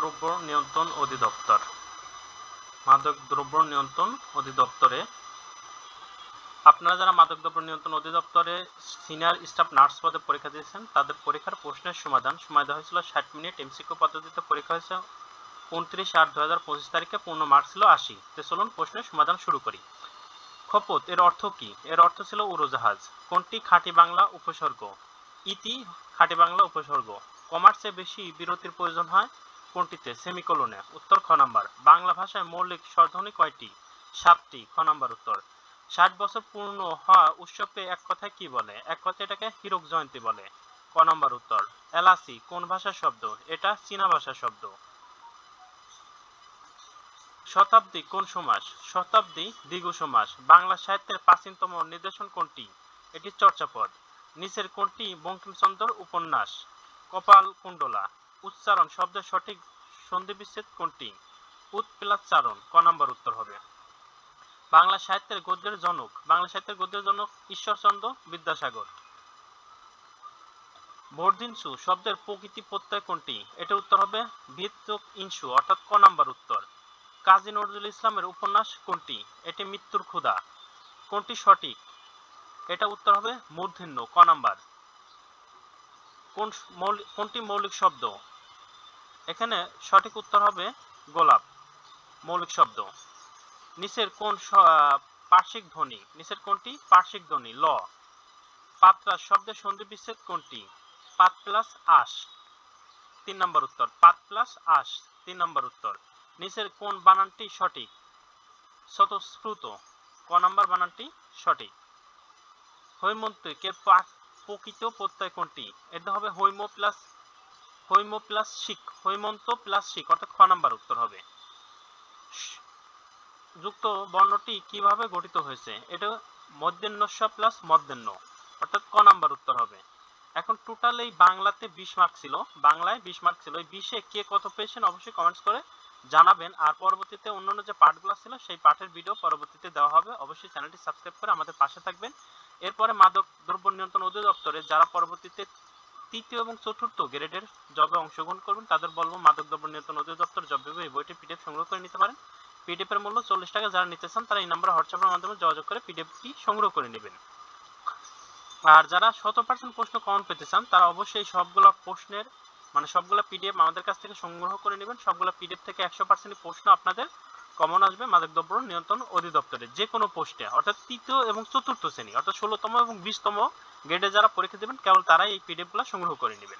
মাদকদ্রব্য নিয়ন্ত্রণ অধিদপ্তর। মাদকদ্রব্য নিয়ন্ত্রণ অধিদপ্তরে আপনারা যারা মাদকদ্রব্য নিয়ন্ত্রণ অধিদপ্তরে সিনিয়র স্টাফ নার্স পদে পরীক্ষা দিয়েছেন তাদের পরীক্ষার প্রশ্নের সময় দেওয়া হয়েছিল 60 মিনিট। এমসিকিউ পদ্ধতিতে পরীক্ষা হয়েছে 29/8/2025 তারিখে, পূর্ণ মার্ক ছিল 80। তো চলুন প্রশ্নের সমাধান শুরু করি। খপত এর অর্থ কি? এর অর্থ ছিল উড়োজাহাজ। কোনটি খাঁটি বাংলা উপসর্গ? ইতি খাঁটি বাংলা উপসর্গ। কমার্সে বেশি বিরতির প্রয়োজন হয় কোনটিতে? সেমিকোলনে। উত্তর খ নাম্বার। বাংলা ভাষায় মৌলিক স্বরধ্বনি কয়টি? 7টি। খ নাম্বার উত্তর। 60 বছর পূর্ণ হওয়া উৎসবকে এক কথায় কি বলে? এক কথায় এটাকে হীরক জয়ন্তী বলে। ক নাম্বার উত্তর। এলাচি কোন ভাষার শব্দ? এটা চীনা ভাষার শব্দ। শতাব্দী কোন সমাস? শতাব্দী দ্বিগু সমাস। বাংলা সাহিত্যের প্রাচীনতম নিদর্শন কোনটি? এটি চর্যাপদ। নিচের কোনটি বঙ্কিমচন্দ্রের উপন্যাস? কপালকুণ্ডলা। উচ্চারণ শব্দের সঠিক সন্ধিবিচ্ছেদ কোনটি? উৎপীড়াচারণ। ক নাম্বার উত্তর হবে। বাংলা সাহিত্যের গদ্যের জনক? বাংলা সাহিত্যের গদ্যের জনক ঈশ্বরচন্দ্র বিদ্যাসাগর। বর্ধিনসু শব্দের প্রকৃতি প্রত্যয় কোনটি? এটার উত্তর হবে ভিত্তক ইনসু, অর্থাৎ ক নাম্বার উত্তর। কাজী নজরুল ইসলামের উপন্যাস কোনটি? এটি মৃত্যুর ক্ষুধা। কোনটি সঠিক? এটা উত্তর হবে মূর্ধন্য, ক নাম্বার। কোনটি মৌলিক শব্দ? এখানে সঠিক উত্তর হবে গোলাপ, মৌলিক শব্দ। নিচের কোন পার্শ্বিক ধ্বনি? নিচের কোনটি পার্শ্বিক ধ্বনি? ল। পাত্রা শব্দের সন্ধি বিচ্ছেদ কোনটি? পাত প্লাস আস। 3 নম্বর উত্তর। পাত প্লাস আস, 3 নম্বর উত্তর। নিচের কোন বানানটি সঠিক? স্বতঃস্ফূর্ত, ক নাম্বার বানানটি সঠিক। হৈমন্তিকের প্রকৃত প্রত্যয় কোনটি? এটা হবে হৈম প্লাস শিক, হৈমন্ত প্লাস শিক, অর্থাৎ খ নাম্বার উত্তর হবে। যুক্ত বর্ণটি কিভাবে গঠিত হয়েছে? এটা মধ্যাহ্ন প্লাস মধ্যাহ্ন, অর্থাৎ ক নাম্বার উত্তর হবে। এখন টোটাল এই বাংলাতে 20 মার্ক ছিল, বাংলায় 20 মার্ক ছিল। এই 20-এ কে কত পেয়েছেন অবশ্যই কমেন্টস করে জানাবেন। আর পরবর্তীতে অন্যান্য যে পার্টগুলো ছিল সেই পার্টের ভিডিও পরবর্তীতে দেওয়া হবে। অবশ্যই চ্যানেলটি সাবস্ক্রাইব করে আমাদের পাশে থাকবেন। এরপরে মাদক দ্রব্য নিয়ন্ত্রণ অধিদপ্তরে যারা পরবর্তীতে 3য় এবং 4র্থ গ্রেডের জবে অংশগ্রহণ করবেন তাদের বলবো মাদক দ্রব্য নিয়ন্ত্রণ অধিদপ্তর জব বিভাগ এই বইটি পিডিএফ সংগ্রহ করে নিতে পারেন। পিডিএফ এর মূল্য 40 টাকা। যারা নিতে চান তারা এই নম্বরে হোয়াটসঅ্যাপের মাধ্যমে যোগাযোগ করে পিডিএফটি সংগ্রহ করে নেবেন। আর যারা 100% প্রশ্ন কমন পেতে চান তারা অবশ্যই সবগুলো প্রশ্নের সবগুলো পিডিএফ আমাদের কাছ থেকে সংগ্রহ করে নেবেন। সবগুলো পিডিএফ থেকে 100% প্রশ্ন আপনাদের কমন আসবে মাদকদ্রব্য নিয়ন্ত্রণ অধিদপ্তরে যে কোনো পোস্টে, অর্থাৎ 3য় এবং 4র্থ শ্রেণী, অর্থাৎ 16তম এবং 20তম গ্রেডে যারা পরীক্ষা দেবেন কেবল তারাই এই পিডিএফগুলো সংগ্রহ করে নেবেন।